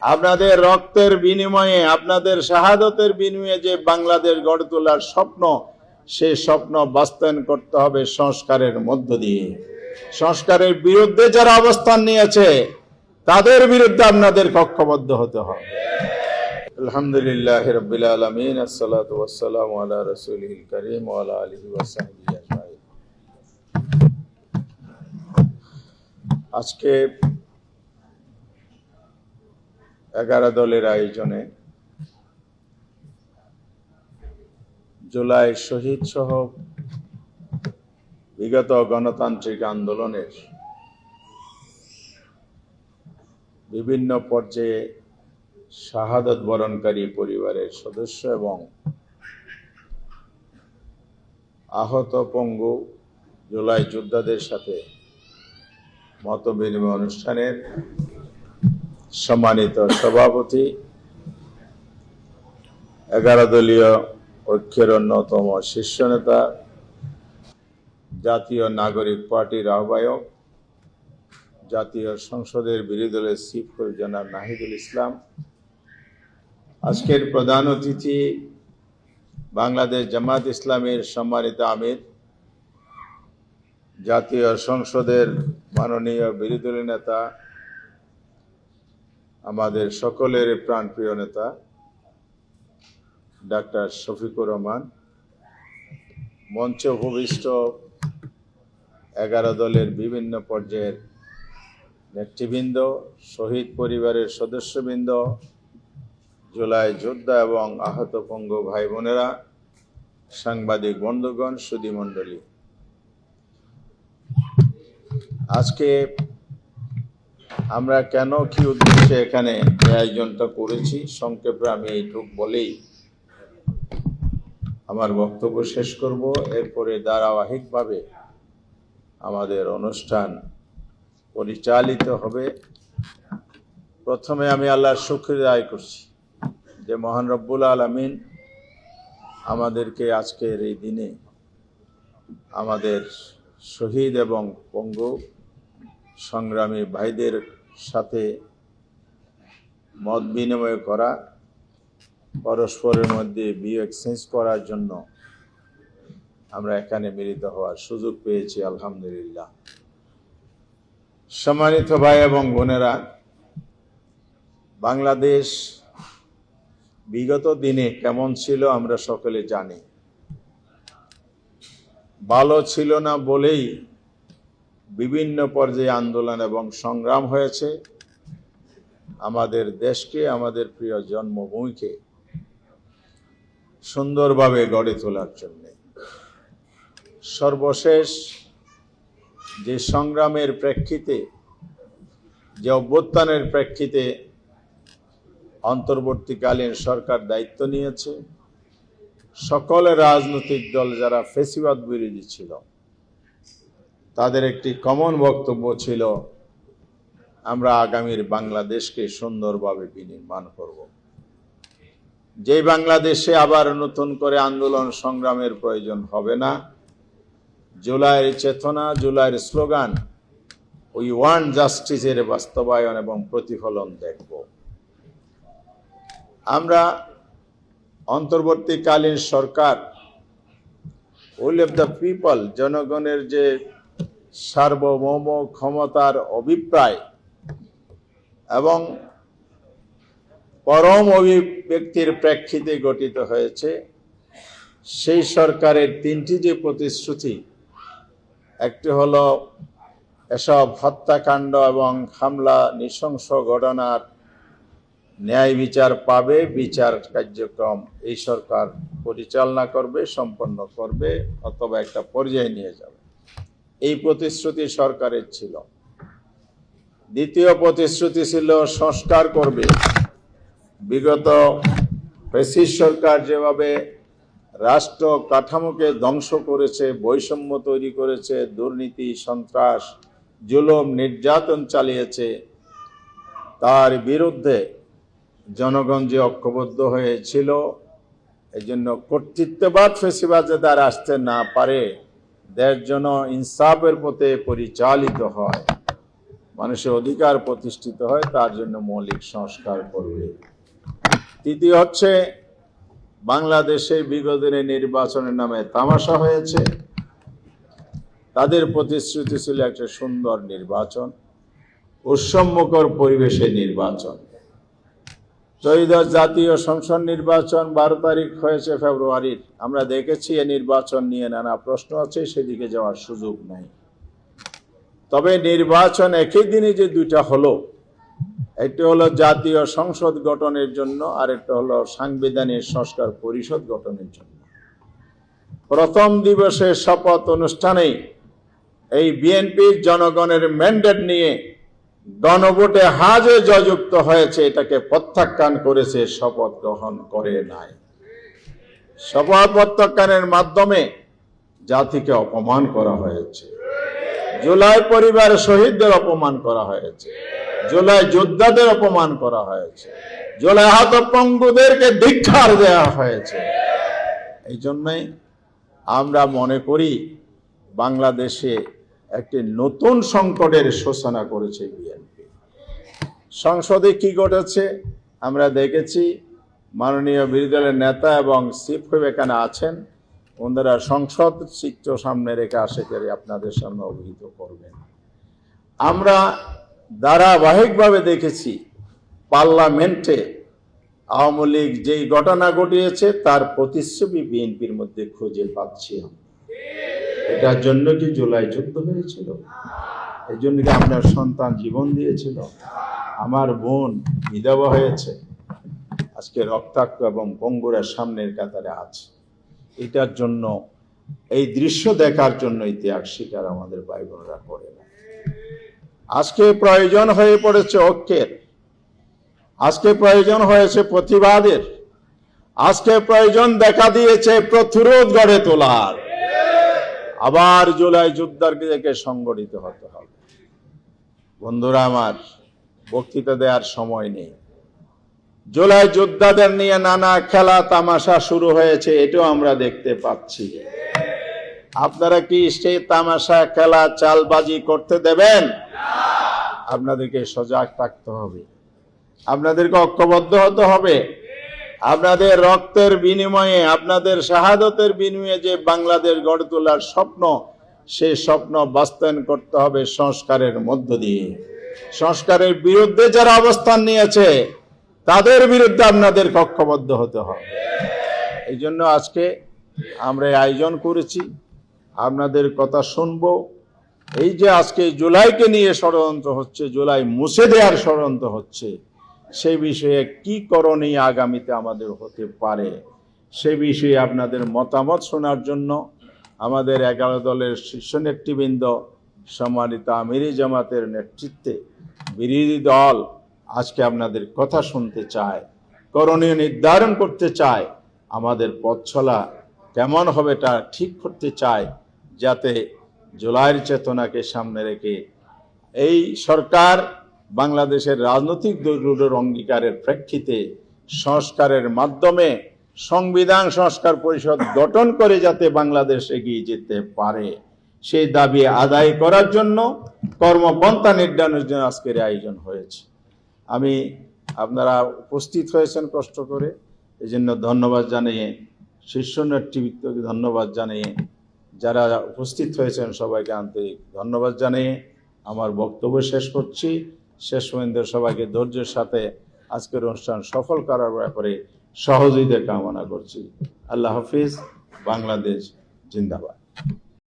আপনাদের রক্তের বিনিময়ে, আপনাদের শাহাদতের বিনিময়ে যে বাংলাদেশ গড়ে তোলার স্বপ্ন, সেই স্বপ্ন বাস্তবায়ন করতে হবে সংস্কারের মধ্য দিয়ে। সংস্কারের বিরুদ্ধে যারা অবস্থান নিয়েছে তাদের বিরুদ্ধে আপনাদের ঐক্যবদ্ধ হতে হবে। আলহামদুলিল্লাহ রাব্বিল আলামিন, আসসালাতু ওয়াসসালামু আলা রাসূলিল কারীম ওয়া আলা আলিহি ওয়া সাহবিহি আজমাইন। আজকে 11 দলের আয়োজনে জুলাই শহীদ সহ বিগত গণতান্ত্রিক আন্দোলনের বিভিন্ন পর্যায়ে শাহাদত বরণকারী পরিবারের সদস্য এবং আহত পঙ্গু জুলাই যোদ্ধাদের সাথে মতবিনিময় অনুষ্ঠানের সম্মানিত সভাপতি, 11 দলীয় ঐক্যের অন্যতম শীর্ষ নেতা, জাতীয় নাগরিক পার্টির আহ্বায়ক, জাতীয় সংসদের বিরোধী দলের চিফ হুইপ জনাব নাহিদুল ইসলাম, আজকের প্রধান অতিথি বাংলাদেশ জামাত ইসলামীর সম্মানিত আমির, জাতীয় সংসদের মাননীয় বিরোধী দলীয় নেতা, আমাদের সকলের প্রাণপ্রিয় নেতা ডাক্তার শফিকুর রহমান, মঞ্চে উপবিষ্ট 11 দলের বিভিন্ন পর্যায়ের নেতৃবৃন্দ, শহীদ পরিবারের সদস্যবৃন্দ, জুলাই যোদ্ধা এবং আহত পঙ্গু ভাই বোনেরা, সাংবাদিক বন্ধুগণ, সুধী মণ্ডলী, আজকে আমরা কেন কি উদ্দেশ্যে এখানে এই আয়োজনটা করেছি সংক্ষেপে আমি এইটুকু বলেই আমার বক্তব্য শেষ করব। এরপরে ধারাবাহিকভাবে আমাদের অনুষ্ঠান পরিচালিত হবে। প্রথমে আমি আল্লাহর শুকরিয়া আদায় করছি যে মহান রব্বুল আলামিন আমাদেরকে আজকের এই দিনে আমাদের শহীদ এবং পঙ্গু সংগ্রামী ভাইদের সাথে মত বিনিময় করা, পরস্পরের মধ্যে ভিউ এক্সচেঞ্জ করার জন্য আমরা এখানে মিলিত হওয়ার সুযোগ পেয়েছি, আলহামদুলিল্লাহ। সম্মানিত ভাই এবং বোনেরা, বাংলাদেশ বিগত দিনে কেমন ছিল আমরা সকলে জানি। ভালো ছিল না বলেই বিভিন্ন পর্যায়ে আন্দোলন এবং সংগ্রাম হয়েছে আমাদের দেশকে, আমাদের প্রিয় জন্মভূমিকে সুন্দরভাবে গড়ে তোলার জন্য। সর্বশেষ যে সংগ্রামের প্রেক্ষিতে, যে অভ্যুত্থানের প্রেক্ষিতে অন্তর্বর্তীকালীন সরকার দায়িত্ব নিয়েছে, সকল রাজনৈতিক দল যারা ফ্যাসিবাদ বিরোধী ছিল তাদের একটি কমন বক্তব্য ছিল, আমরা আগামীর বাংলাদেশকে সুন্দরভাবে বিনির্মাণ করব। যে বাংলাদেশে আবার নতুন করে আন্দোলন সংগ্রামের প্রয়োজন হবে না। জুলাইয়ের চেতনা, জুলাইয়ের স্লোগান উই ওয়ান্ট জাস্টিসের বাস্তবায়ন এবং প্রতিফলন দেখব। আমরা অন্তর্বর্তীকালীন সরকার উইল অফ দ্য পিপল, জনগণের যে সার্বভৌম ক্ষমতার অভিপ্রায় এবং পরম অভিব্যক্তির প্রেক্ষিতে গঠিত হয়েছে, সেই সরকারের 3টি যে প্রতিশ্রুতি, একটি হলো এসব হত্যাকাণ্ড এবং হামলা নৃশংস ঘটনার ন্যায় বিচার পাবে, বিচার কার্যক্রম এই সরকার পরিচালনা করবে, সম্পন্ন করবে অথবা একটা পর্যায়ে নিয়ে যাবে। এই প্রতিশ্রুতি সরকারের ছিল। দ্বিতীয় প্রতিশ্রুতি ছিল সংস্কার করবে। বিগত ফ্যাসিস্ট সরকার যেভাবে রাষ্ট্র কাঠামোকে ধ্বংস করেছে, বৈষম্য তৈরি করেছে, দুর্নীতি, সন্ত্রাস, জুলুম, নির্যাতন চালিয়েছে, তার বিরুদ্ধে জনগণ যে ঐক্যবদ্ধ হয়েছিল, এই জন্য কর্তৃত্ববাদ ফ্যাসিবাদ যাতে আর আসতে না পারে, দেশ যেন ইনসাফের পথে পরিচালিত হয়, মানুষের অধিকার প্রতিষ্ঠিত হয়, তার জন্য মৌলিক সংস্কার করবে। তৃতীয় হচ্ছে, বাংলাদেশে বিগত দিনে নির্বাচনের নামে তামাশা হয়েছে। তাদের প্রতিশ্রুতি ছিল একটা সুন্দর নির্বাচন, উৎসবমুখর পরিবেশে নির্বাচন। ত্রয়োদশ জাতীয় সংসদ নির্বাচন 12 তারিখ হয়েছে ফেব্রুয়ারির। আমরা দেখেছি এই নির্বাচন নিয়ে নানা প্রশ্ন আছে, সেদিকে যাওয়ার সুযোগ নাই। তবে নির্বাচন একই দিনে যে দুইটা হলো, একটি হলো জাতীয় সংসদ গঠনের জন্য, আর একটা হলো সাংবিধানিক সংস্কার পরিষদ গঠনের জন্য। প্রথম দিবসের শপথ অনুষ্ঠানেই এই বিএনপির জনগণের ম্যান্ডেট নিয়ে গণভোটে হাজে জয়যুক্ত হয়েছে, এটাকে প্রত্যাখ্যান করেছে, শপথ গ্রহণ করে নাই। শপথ প্রত্যাখ্যানের মাধ্যমে জাতিকে অপমান করা হয়েছে। জুলাই পরিবার শহীদদের অপমান করা হয়েছে, জুলাই যোদ্ধাদের অপমান করা হয়েছে, জুলাই আহত পঙ্গুদেরকে ধিক্কার দেওয়া হয়েছে। এই জন্যই আমরা মনে করি বাংলাদেশে একটি নতুন সংকটের সূচনা করেছে বিএনপি। সংসদে কি ঘটেছে আমরা দেখেছি। মাননীয় বিরোধী দলের নেতা এবং চিফ হুইপ এখানে আছেন, ওনারা সংসদ চিত্র সামনে রেখে আশা করি আপনাদের সামনে অবহিত করবেন। আমরা ধারাবাহিকভাবে দেখেছি পার্লামেন্টে আওয়ামী লীগ যেই ঘটনা ঘটিয়েছে তার প্রতিচ্ছবি বিএনপির মধ্যে খুঁজে পাচ্ছি। এটার জন্য কি জুলাই যুদ্ধ হয়েছিল? এই জন্য কি আপনার সন্তান জীবন দিয়েছিল? আমার বোন বিধবা হয়েছে, আজকে রক্তাক্ত এবং পঙ্গুরের সামনের কাতারে আছে। এটার জন্য, এই দৃশ্য দেখার জন্য ইতিহাস শিকার আমাদের ভাই বোনরা করে না। আজকে প্রয়োজন হয়ে পড়েছে ঐক্যের, আজকে প্রয়োজন হয়েছে প্রতিবাদের, আজকে প্রয়োজন দেখা দিয়েছে প্রতিরোধ গড়ে তোলার। আবার জুলাই যোদ্ধাদেরকে সংগঠিত হতে হবে। বন্ধুরা আমার, বক্তৃতা দেওয়ার সময় নেই। জুলাই যোদ্ধাদের নিয়ে নানা খেলা তামাশা শুরু হয়েছে, এটাও আমরা দেখতে পাচ্ছি। আপনারা কি সেই তামাশা খেলা চালবাজি করতে দেবেন? আপনাদেরকে সজাগ থাকতে হবে, আপনাদেরকে ঐক্যবদ্ধ হতে হবে। আপনাদের রক্তের বিনিময়ে, আপনাদের শাহাদতের বিনিময়ে যে বাংলাদেশ গড়ে তোলার স্বপ্ন, সেই স্বপ্ন বাস্তবায়ন করতে হবে সংস্কারের মধ্য দিয়ে। সংস্কারের বিরুদ্ধে যারা অবস্থান নিয়েছে তাদের বিরুদ্ধে আপনাদের ঐক্যবদ্ধ হতে হবে। এই জন্য আজকে আমরা আয়োজন করেছি, আপনাদের কথা শুনবো। এই যে আজকে জুলাইকে নিয়ে ষড়যন্ত্র হচ্ছে, জুলাই মুছে দেওয়ার ষড়যন্ত্র হচ্ছে, সেই বিষয়ে কি করণীয় আগামীতে আমাদের হতে পারে, সে বিষয়ে আপনাদের মতামত শোনার জন্য আমাদের 11 দলের শীর্ষ নেতৃবৃন্দ, সম্মানিত আমিরি জামাতের নেতৃত্বে বিরোধী দল আজকে আপনাদের কথা শুনতে চায়, করণীয় নির্ধারণ করতে চায়, আমাদের পথ চলা কেমন হবে তা ঠিক করতে চায়, যাতে জুলাইয়ের চেতনাকে সামনে রেখে এই সরকার বাংলাদেশের রাজনৈতিক দলের অঙ্গীকারের প্রেক্ষিতে সংস্কারের মাধ্যমে সংবিধান সংস্কার পরিষদ গঠন করে যাতে বাংলাদেশ এগিয়ে যেতে পারে, সেই দাবি আদায় করার জন্য কর্মপন্থা নির্ধারণের জন্য আজকের আয়োজন হয়েছে। আমি, আপনারা উপস্থিত হয়েছেন কষ্ট করে, এই জন্য ধন্যবাদ জানিয়ে, শীর্ষ নেতৃবৃন্দকে ধন্যবাদ জানিয়ে, যারা উপস্থিত হয়েছেন সবাইকে আন্তরিক ধন্যবাদ জানিয়ে আমার বক্তব্য শেষ করছি। শেষ পর্যন্ত সবাইকে ধৈর্যের সাথে আজকের অনুষ্ঠান সফল করার ব্যাপারে সহযোগিতা কামনা করছি। আল্লাহ হাফিজ। বাংলাদেশ জিন্দাবাদ।